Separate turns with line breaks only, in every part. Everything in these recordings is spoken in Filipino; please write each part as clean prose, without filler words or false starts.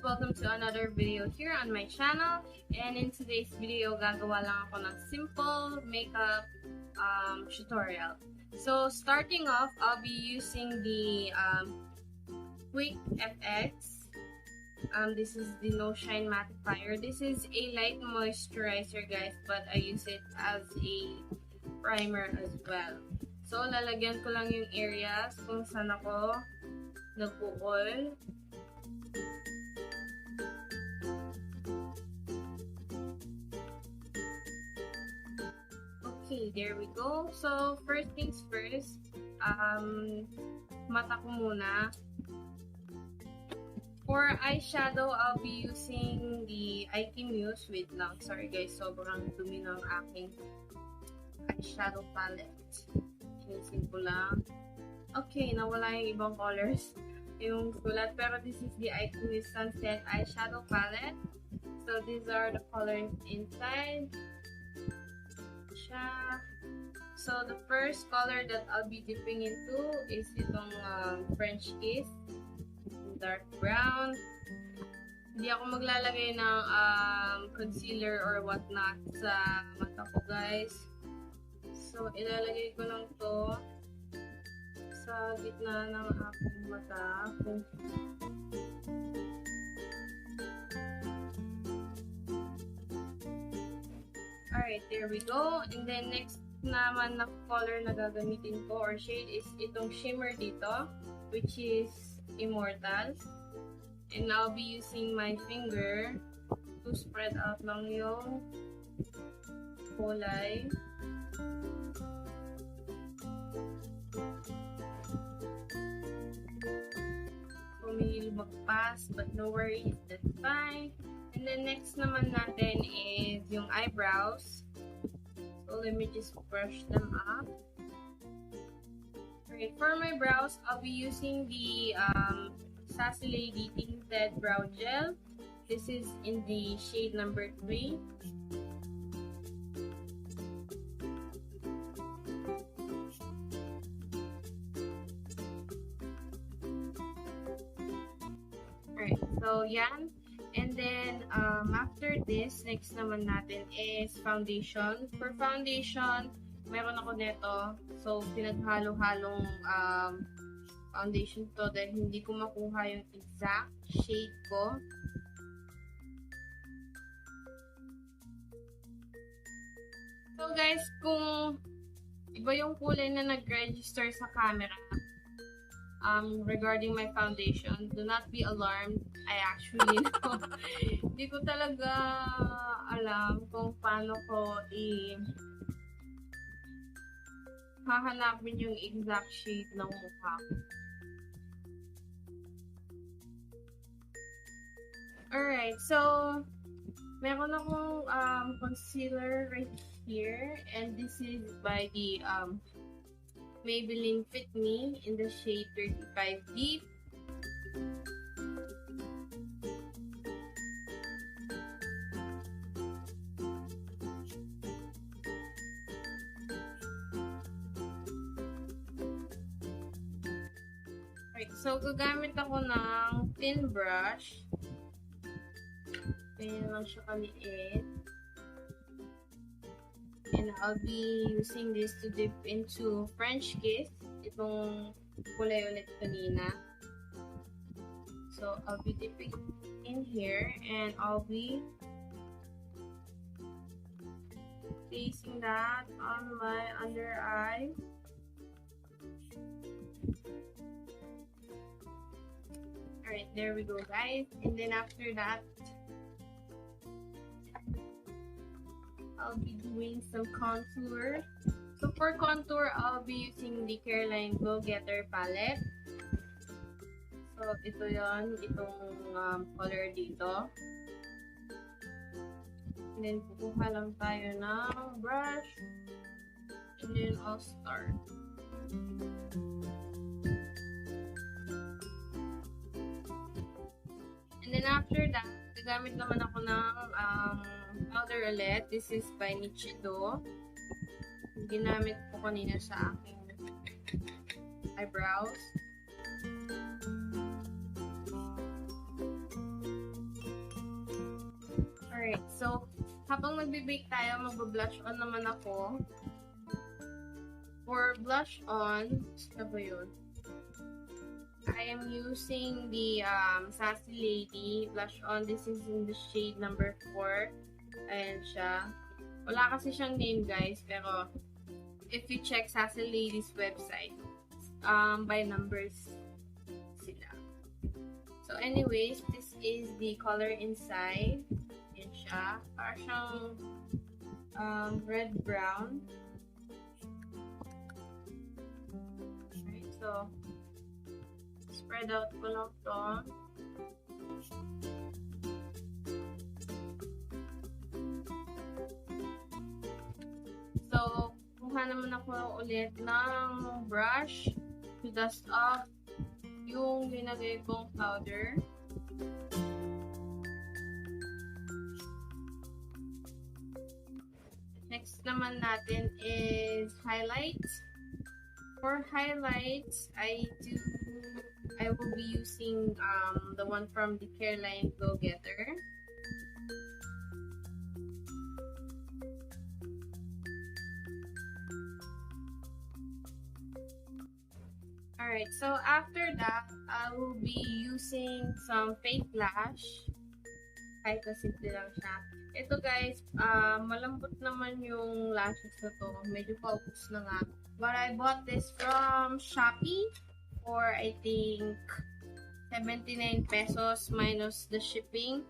welcome to another video here on my channel. And in today's video, gagawa lang ako ng simple makeup tutorial. So starting off, I'll be using the Quick FX. This is the No Shine Mattifier. This is a light moisturizer, guys, but I use it as a primer as well. So lalagyan ko lang yung areas kung saan ako nag-oil. Okay, there we go. So, first things first, mata ko muna. For eyeshadow, I'll be using the Aikimuse. Wait lang. Sorry guys, sobrang dumi ng aking eyeshadow palette. Inisin ko lang. Okay, nawala yung ibang colors. Yung sulat. Pero this is the Aikimuse Sunset Eyeshadow Palette. So, these are the colors inside. So, the first color that I'll be dipping into is itong French Kiss. Dark brown. Hindi ako maglalagay ng concealer or whatnot sa mata ko, guys. So, ilalagay ko lang to sa gitna ng aking mata. Alright, there we go. And then, next naman na color na gagamitin ko or shade is itong shimmer dito, which is Immortal. And I'll be using my finger to spread out lang yung kulay. So, may lumagpas, but no worries, that's fine. And then next naman natin is yung eyebrows. So let me just brush them up. Alright, for my brows, I'll be using the Sace Lady Tinted Brow Gel. This is in the shade number 3. Alright, so yan. And then, after this, next naman natin is foundation. For foundation, meron ako neto. So, pinaghalo-halong foundation to dahil hindi ko makuha yung exact shade ko. So, guys, kung iba yung kulay na nag-register sa camera, regarding my foundation, do not be alarmed. I actually know. Hindi ko talaga alam kung paano ko hahanapin yung exact shade ng mukha ko. Alright, so meron akong concealer right here, and this is by the Maybelline Fit Me in the shade 35 Deep. Alright, so gagamit ako ng thin brush. Ganyan lang siya kaliit. And I'll be using this to dip into French Kiss. Itong kulay ulit kanina. So, I'll be dipping in here and I'll be placing that on my under eye. Alright, there we go, guys. And then after that, I'll be doing some contour. So for contour, I'll be using the Careline Go Getter palette. So ito yon, itong color dito. And then kukuha lang tayo ng brush. And then I'll start. And then after that, gagamit naman ako ng powder ulit. This is by Nichido. Ginamit ko kanina sa aking eyebrows. habang nagbe-bake tayo, magbe-blush on naman ako. For blush on, ano ba yun? I am using the Sace Lady blush on. This is in the shade number 4. Ayan siya. Wala kasi siyang name, guys, pero if you check Sace Lady's website, by numbers sila. So anyways, this is the color inside. Ayan siya. Parang siyang red-brown. Okay, so spread out ko lang to. So, kuha naman ako ulit ng brush to dust off yung linagay kong powder. Next naman natin is highlights. For highlights, I will be using the one from the Careline Go Getter. Alright, so after that, I will be using some fake lash. Kahit na simple lang siya. Ito guys, malambot naman yung lashes na to. Medyo paubos na nga. But I bought this from Shopee for I think 79 pesos minus the shipping.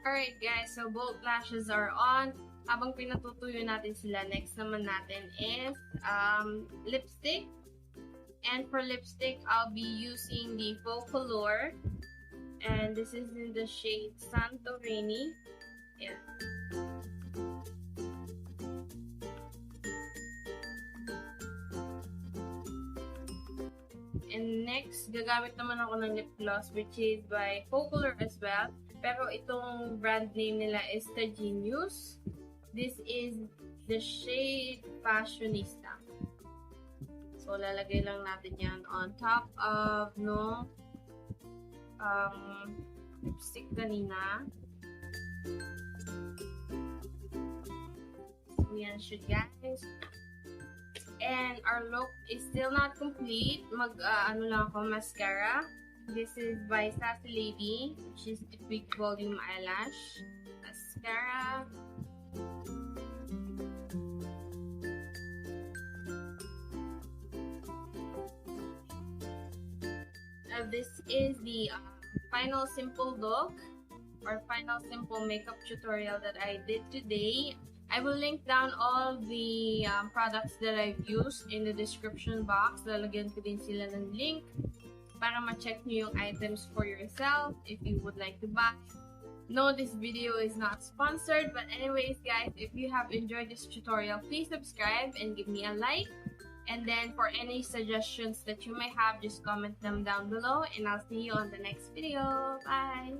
Alright guys, so both lashes are on. Habang pinatutuyo natin sila, next naman natin is lipstick. And for lipstick, I'll be using the Focallure. And this is in the shade Santorini. Yeah. And next, gagamit naman ako ng lip gloss which is by Focallure as well. Pero itong brand name nila is Genius. This is the shade Fashionista. So, lalagay lang natin yan on top of no lipstick kanina. So, yan siya guys. And our look is still not complete. Ano lang ako, mascara. This is by Sace Lady, which is the big volume eyelash mascara. This is the final simple look or final simple makeup tutorial that I did today. I will link down all the products that I've used in the description box. Lalagyan ko din sila ng link para ma-check nyo yung items for yourself if you would like to buy. No, this video is not sponsored, but anyways guys, if you have enjoyed this tutorial, please subscribe and give me a like. And then for any suggestions that you may have, just comment them down below and I'll see you on the next video. Bye!